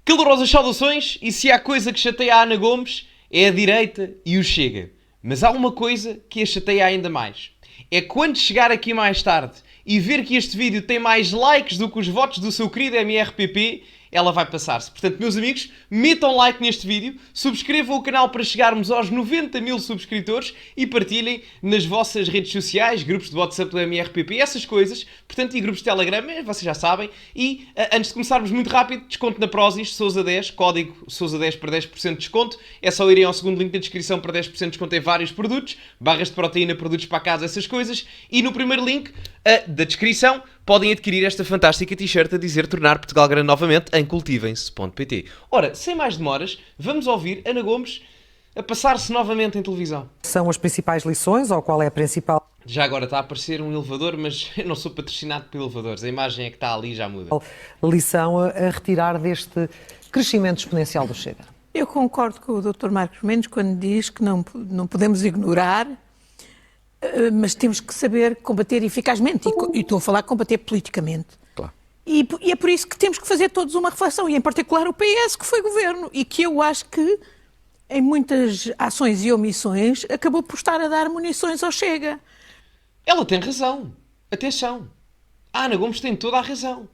Calorosas saudações, e se há coisa que chateia a Ana Gomes, é a direita e o Chega. Mas há uma coisa que a chateia ainda mais. É quando chegar aqui mais tarde e ver que este vídeo tem mais likes do que os votos do seu querido MRPP, ela vai passar-se. Portanto, meus amigos, metam like neste vídeo, subscrevam o canal para chegarmos aos 90 mil subscritores e partilhem nas vossas redes sociais, grupos de WhatsApp do MRPP, essas coisas. Portanto, e grupos de Telegram, vocês já sabem. E, antes de começarmos muito rápido, desconto na Prozis, Sousa10, código Sousa10 para 10% de desconto. É só irem ao segundo link da descrição para 10% de desconto em vários produtos, barras de proteína, produtos para casa, essas coisas. E no primeiro link da descrição, podem adquirir esta fantástica t-shirt a dizer tornar Portugal grande novamente em cultivem-se.pt. Ora, sem mais demoras, vamos ouvir Ana Gomes a passar-se novamente em televisão. São as principais lições, ou qual é a principal Já agora está a aparecer um elevador, mas eu não sou patrocinado por elevadores. A imagem é que está ali já muda. lição a retirar deste crescimento exponencial do Chega? Eu concordo com o Dr. Marcos Mendes quando diz que não podemos ignorar, mas temos que saber combater eficazmente. E estou a falar combater politicamente. Claro. E é por isso que temos que fazer todos uma reflexão, e em particular o PS, que foi governo, e que eu acho que, em muitas ações e omissões, acabou por estar a dar munições ao Chega. Ela tem razão. Atenção. A Ana Gomes tem toda a razão.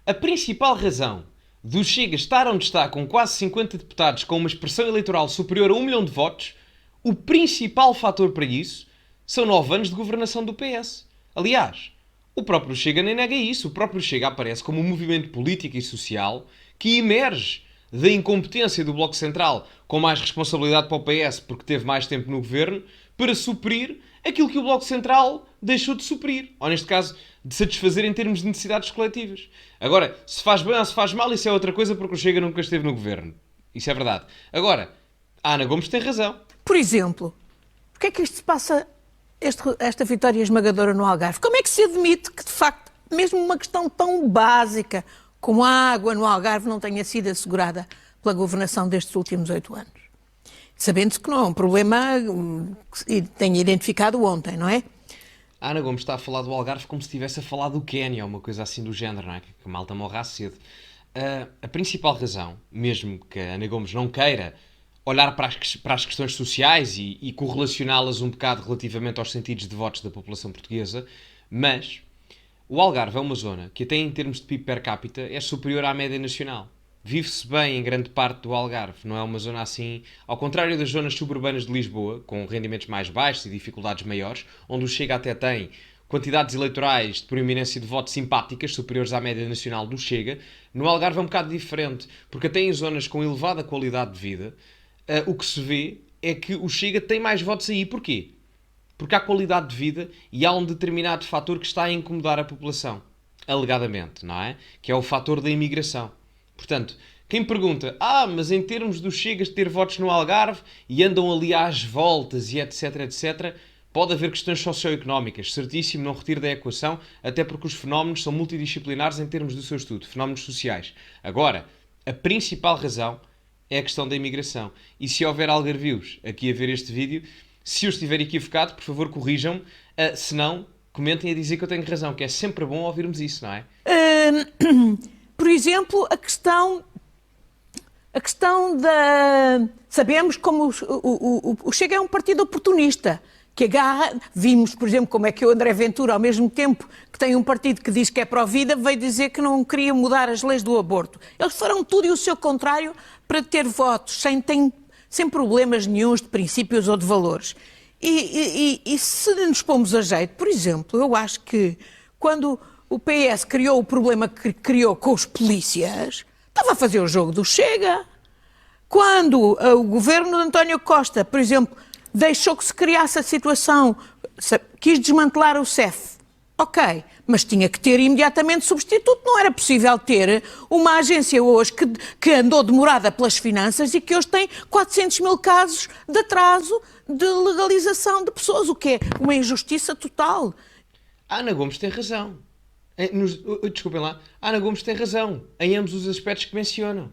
A principal razão do Chega estar onde está, com quase 50 deputados, com uma expressão eleitoral superior a 1 milhão de votos, o principal fator para isso são 9 anos de governação do PS. Aliás, o próprio Chega nem nega isso. O próprio Chega aparece como um movimento político e social que emerge da incompetência do Bloco Central, com mais responsabilidade para o PS porque teve mais tempo no governo, para suprir aquilo que o Bloco Central deixou de suprir. Ou, neste caso, de satisfazer em termos de necessidades coletivas. Agora, se faz bem ou se faz mal, isso é outra coisa, porque o Chega nunca esteve no governo. Isso é verdade. Agora, a Ana Gomes tem razão. Por exemplo, porque é que isto se passa, esta vitória esmagadora no Algarve? Como é que se admite que, de facto, mesmo uma questão tão básica como a água no Algarve não tenha sido assegurada pela governação destes últimos 8 anos? Sabendo-se que não é um problema que tenha identificado ontem, não é? A Ana Gomes está a falar do Algarve como se estivesse a falar do Quénia, ou uma coisa assim do género, não é? Que a malta morra cedo. A principal razão, mesmo que a Ana Gomes não queira olhar para as questões sociais e correlacioná-las um bocado relativamente aos sentidos de votos da população portuguesa, mas o Algarve é uma zona que, até em termos de PIB per capita, é superior à média nacional. Vive-se bem em grande parte do Algarve, não é uma zona assim, ao contrário das zonas suburbanas de Lisboa, com rendimentos mais baixos e dificuldades maiores, onde o Chega até tem quantidades eleitorais de proeminência de votos simpáticas, superiores à média nacional do Chega. No Algarve é um bocado diferente, porque até em zonas com elevada qualidade de vida, o que se vê é que o Chega tem mais votos aí. Porquê? Porque há qualidade de vida e há um determinado fator que está a incomodar a população, alegadamente, não é? Que é o fator da imigração. Portanto, quem pergunta, mas em termos do Chega de ter votos no Algarve e andam ali às voltas e etc, etc, pode haver questões socioeconómicas, certíssimo, não retiro da equação, até porque os fenómenos são multidisciplinares em termos do seu estudo, fenómenos sociais. Agora, a principal razão é a questão da imigração. E se houver algarvios aqui a ver este vídeo, se eu estiver equivocado, por favor corrijam-me, se não, comentem a dizer que eu tenho razão, que é sempre bom ouvirmos isso, não é? Por exemplo, a questão da... Sabemos como o Chega é um partido oportunista, que agarra... Vimos, por exemplo, como é que o André Ventura, ao mesmo tempo que tem um partido que diz que é pró-vida, veio dizer que não queria mudar as leis do aborto. Eles farão tudo e o seu contrário para ter votos, sem problemas nenhuns de princípios ou de valores. E se nos pomos a jeito, por exemplo, eu acho que quando o PS criou o problema que criou com os polícias, estava a fazer o jogo do Chega. Quando o governo de António Costa, por exemplo, deixou que se criasse a situação, quis desmantelar o CEF, ok, mas tinha que ter imediatamente substituto. Não era possível ter uma agência hoje que andou demorada pelas finanças e que hoje tem 400 mil casos de atraso de legalização de pessoas, o que é uma injustiça total. A Ana Gomes tem razão. Desculpem lá. A Ana Gomes tem razão em ambos os aspectos que mencionam.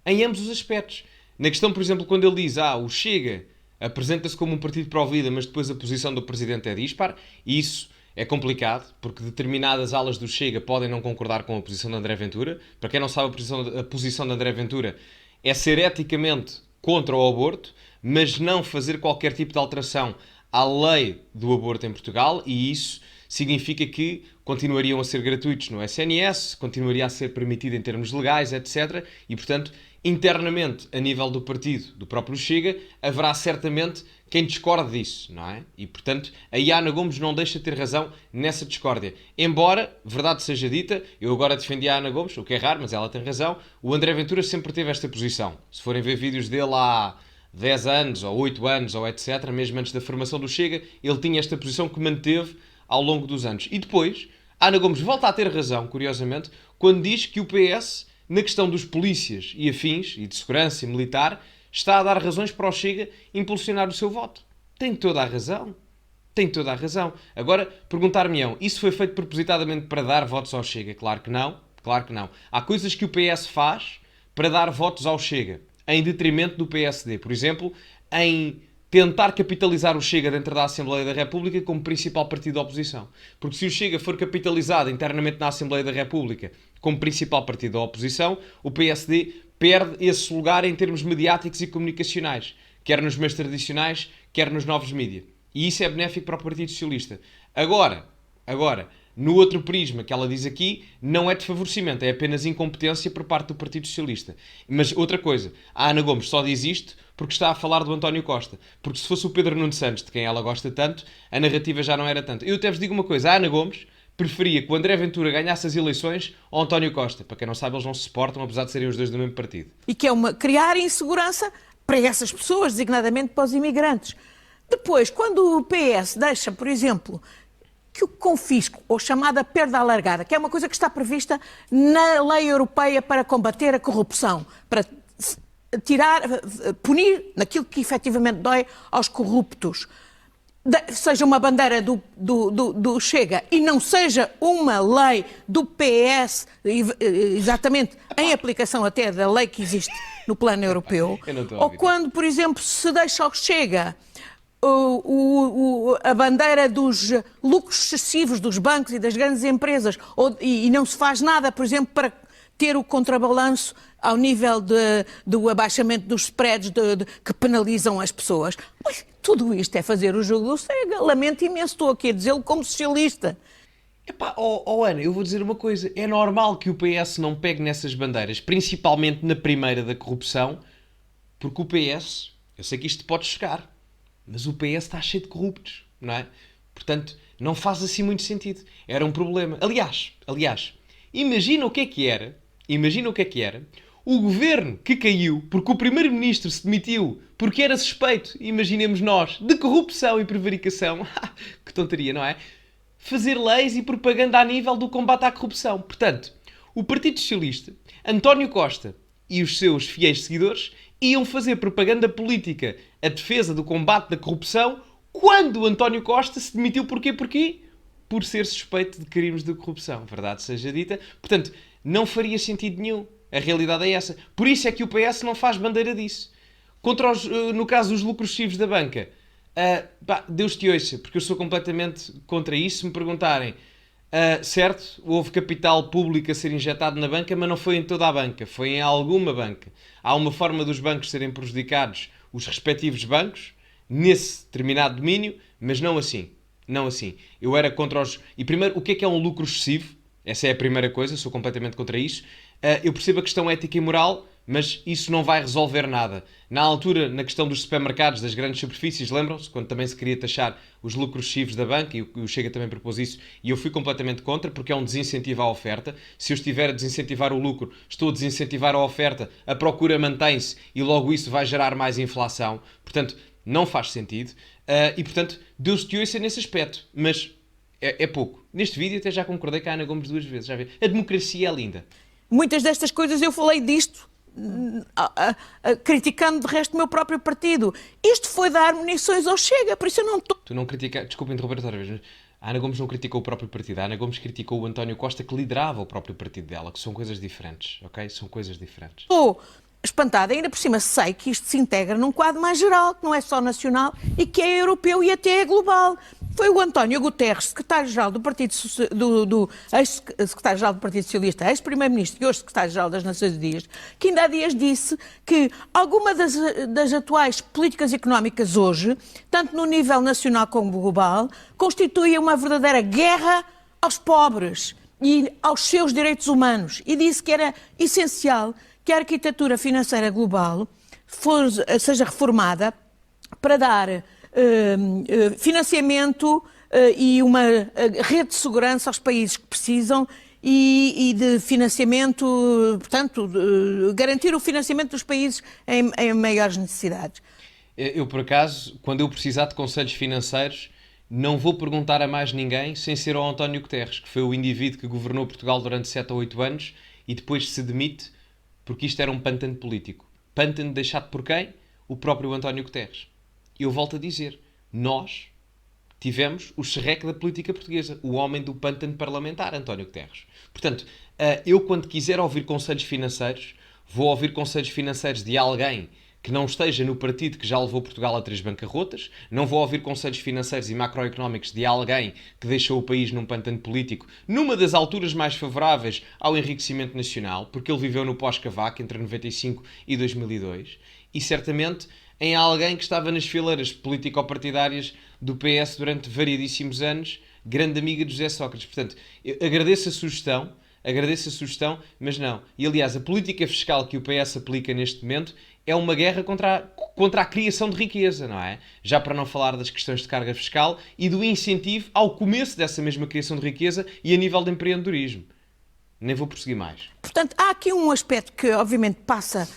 Em ambos os aspectos. Na questão, por exemplo, quando ele diz o Chega apresenta-se como um partido pró-vida, mas depois a posição do Presidente é dispar, isso é complicado, porque determinadas alas do Chega podem não concordar com a posição de André Ventura. Para quem não sabe, a posição de André Ventura é ser eticamente contra o aborto, mas não fazer qualquer tipo de alteração à lei do aborto em Portugal, e isso significa que continuariam a ser gratuitos no SNS, continuaria a ser permitido em termos legais, etc. E, portanto, internamente, a nível do partido, do próprio Chega, haverá certamente quem discorde disso, não é? E, portanto, a Ana Gomes não deixa de ter razão nessa discórdia. Embora, verdade seja dita, eu agora defendi a Ana Gomes, o que é raro, mas ela tem razão, o André Ventura sempre teve esta posição. Se forem ver vídeos dele há 10 anos, ou 8 anos, ou etc., mesmo antes da formação do Chega, ele tinha esta posição que manteve ao longo dos anos. E depois, a Ana Gomes volta a ter razão, curiosamente, quando diz que o PS, na questão dos polícias e afins, e de segurança e militar, está a dar razões para o Chega impulsionar o seu voto. Tem toda a razão. Tem toda a razão. Agora, perguntar-me-ão, isso foi feito propositadamente para dar votos ao Chega? Claro que não. Claro que não. Há coisas que o PS faz para dar votos ao Chega, em detrimento do PSD. Por exemplo, em tentar capitalizar o Chega dentro da Assembleia da República como principal partido da oposição. Porque se o Chega for capitalizado internamente na Assembleia da República como principal partido da oposição, o PSD perde esse lugar em termos mediáticos e comunicacionais, quer nos meios tradicionais, quer nos novos mídias. E isso é benéfico para o Partido Socialista. Agora, no outro prisma que ela diz aqui, não é de favorecimento, é apenas incompetência por parte do Partido Socialista. Mas outra coisa, a Ana Gomes só diz isto porque está a falar do António Costa. Porque se fosse o Pedro Nuno Santos, de quem ela gosta tanto, a narrativa já não era tanto. Eu até vos digo uma coisa, a Ana Gomes preferia que o André Ventura ganhasse as eleições ao António Costa. Para quem não sabe, eles não se suportam, apesar de serem os dois do mesmo partido. E que é criar insegurança para essas pessoas, designadamente para os imigrantes. Depois, quando o PS deixa, por exemplo, que o confisco, ou chamada perda alargada, que é uma coisa que está prevista na lei europeia para combater a corrupção, para punir naquilo que efetivamente dói aos corruptos, seja uma bandeira do Chega e não seja uma lei do PS, exatamente em aplicação até da lei que existe no plano europeu, ou quando, por exemplo, se deixa ao Chega a bandeira dos lucros excessivos dos bancos e das grandes empresas e não se faz nada, por exemplo, para ter o contrabalanço ao nível do abaixamento dos spreads que penalizam as pessoas. Mas tudo isto é fazer o jogo do Chega. Lamento imenso, estou aqui a dizê-lo como socialista. Epá, Ana, eu vou dizer uma coisa. É normal que o PS não pegue nessas bandeiras, principalmente na primeira da corrupção, porque o PS, eu sei que isto pode chocar, mas o PS está cheio de corruptos, não é? Portanto, não faz assim muito sentido. Era um problema. Aliás, imagina o que é que era o governo que caiu porque o primeiro-ministro se demitiu porque era suspeito, imaginemos nós, de corrupção e prevaricação. Que tonteria, não é? Fazer leis e propaganda a nível do combate à corrupção. Portanto, o Partido Socialista, António Costa e os seus fiéis seguidores iam fazer propaganda política a defesa do combate da corrupção quando o António Costa se demitiu. Porquê? Por ser suspeito de crimes de corrupção. Verdade seja dita. Portanto, não faria sentido nenhum. A realidade é essa. Por isso é que o PS não faz bandeira disso. No caso dos lucros excessivos da banca, Deus te ouça, porque eu sou completamente contra isso. Se me perguntarem, certo, houve capital público a ser injetado na banca, mas não foi em toda a banca, foi em alguma banca. Há uma forma dos bancos serem prejudicados, os respectivos bancos, nesse determinado domínio, mas não assim. Não assim. Eu era contra os... E primeiro, o que é um lucro excessivo? Essa é a primeira coisa, sou completamente contra isso. Eu percebo a questão ética e moral, mas isso não vai resolver nada. Na altura, na questão dos supermercados, das grandes superfícies, lembram-se? Quando também se queria taxar os lucros excessivos da banca, e o Chega também propôs isso, e eu fui completamente contra, porque é um desincentivo à oferta. Se eu estiver a desincentivar o lucro, estou a desincentivar a oferta, a procura mantém-se, e logo isso vai gerar mais inflação. Portanto, não faz sentido. E, portanto, Deus te ouça nesse aspecto. Mas é pouco. Neste vídeo até já concordei com a Ana Gomes 2 vezes. Já vê? A democracia é linda. Muitas destas coisas eu falei disto, criticando de resto o meu próprio partido. Isto foi dar munições ao Chega, por isso eu não estou... Tu não critica... Desculpa interromper outra vez, mas a Ana Gomes não criticou o próprio partido. A Ana Gomes criticou o António Costa, que liderava o próprio partido dela, que são coisas diferentes, ok? São coisas diferentes. Estou espantada. Ainda por cima sei que isto se integra num quadro mais geral, que não é só nacional e que é europeu e até é global. Foi o António Guterres, secretário-geral do Partido ex-secretário-geral do Partido Socialista, ex-primeiro-ministro e hoje secretário-geral das Nações Unidas, que ainda há dias disse que alguma das atuais políticas económicas hoje, tanto no nível nacional como global, constituem uma verdadeira guerra aos pobres e aos seus direitos humanos. E disse que era essencial que a arquitetura financeira global seja reformada para dar financiamento e uma rede de segurança aos países que precisam e de financiamento, portanto, garantir o financiamento dos países em maiores necessidades. Eu, por acaso, quando eu precisar de conselhos financeiros, não vou perguntar a mais ninguém sem ser ao António Guterres, que foi o indivíduo que governou Portugal durante 7 ou 8 anos e depois se demite porque isto era um pântano político. Pântano deixado por quem? O próprio António Guterres. Eu volto a dizer, nós tivemos o xerreque da política portuguesa, o homem do pântano parlamentar, António Guterres. Portanto, eu quando quiser ouvir conselhos financeiros, vou ouvir conselhos financeiros de alguém que não esteja no partido que já levou Portugal a 3 bancarrotas, não vou ouvir conselhos financeiros e macroeconómicos de alguém que deixou o país num pântano político, numa das alturas mais favoráveis ao enriquecimento nacional, porque ele viveu no pós-Cavaco entre 95 e 2002, e certamente em alguém que estava nas fileiras político-partidárias do PS durante variedíssimos anos, grande amiga de José Sócrates. Portanto, eu agradeço a sugestão, mas não. E, aliás, a política fiscal que o PS aplica neste momento é uma guerra contra a criação de riqueza, não é? Já para não falar das questões de carga fiscal e do incentivo ao começo dessa mesma criação de riqueza e a nível de empreendedorismo. Nem vou prosseguir mais. Portanto, há aqui um aspecto que, obviamente, passa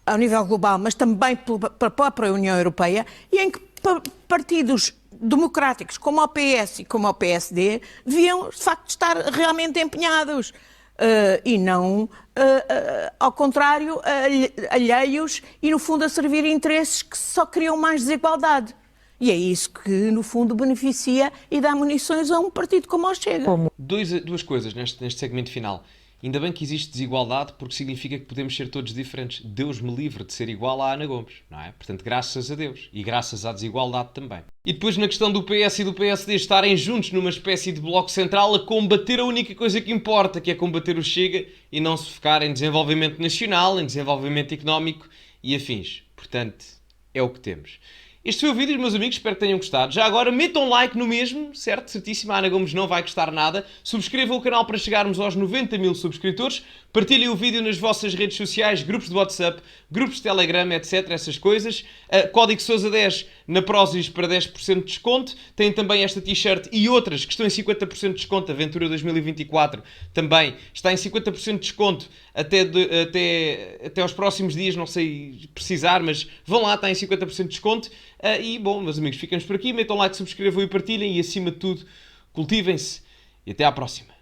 ao nível global, mas também pela própria União Europeia, e em que partidos democráticos como o PS e como o PSD deviam, de facto, estar realmente empenhados e não, ao contrário, alheios e, no fundo, a servir interesses que só criam mais desigualdade. E é isso que, no fundo, beneficia e dá munições a um partido como o Chega. Duas coisas neste segmento final. Ainda bem que existe desigualdade, porque significa que podemos ser todos diferentes. Deus me livre de ser igual à Ana Gomes, não é? Portanto, graças a Deus. E graças à desigualdade também. E depois na questão do PS e do PSD estarem juntos numa espécie de bloco central a combater a única coisa que importa, que é combater o Chega e não se focar em desenvolvimento nacional, em desenvolvimento económico e afins. Portanto, é o que temos. Este foi o vídeo, meus amigos, espero que tenham gostado. Já agora, metam like no mesmo, certo? Certíssimo, a Ana Gomes não vai custar nada. Subscrevam o canal para chegarmos aos 90 mil subscritores. Partilhem o vídeo nas vossas redes sociais, grupos de WhatsApp, grupos de Telegram, etc. Essas coisas. Código SOUSA10 na Prozis para 10% de desconto. Tem também esta t-shirt e outras que estão em 50% de desconto. Aventura 2024 também está em 50% de desconto até aos próximos dias. Não sei precisar, mas vão lá, está em 50% de desconto. E bom, meus amigos, ficamos por aqui. Metam like, subscrevam e partilhem. E acima de tudo, cultivem-se. E até à próxima.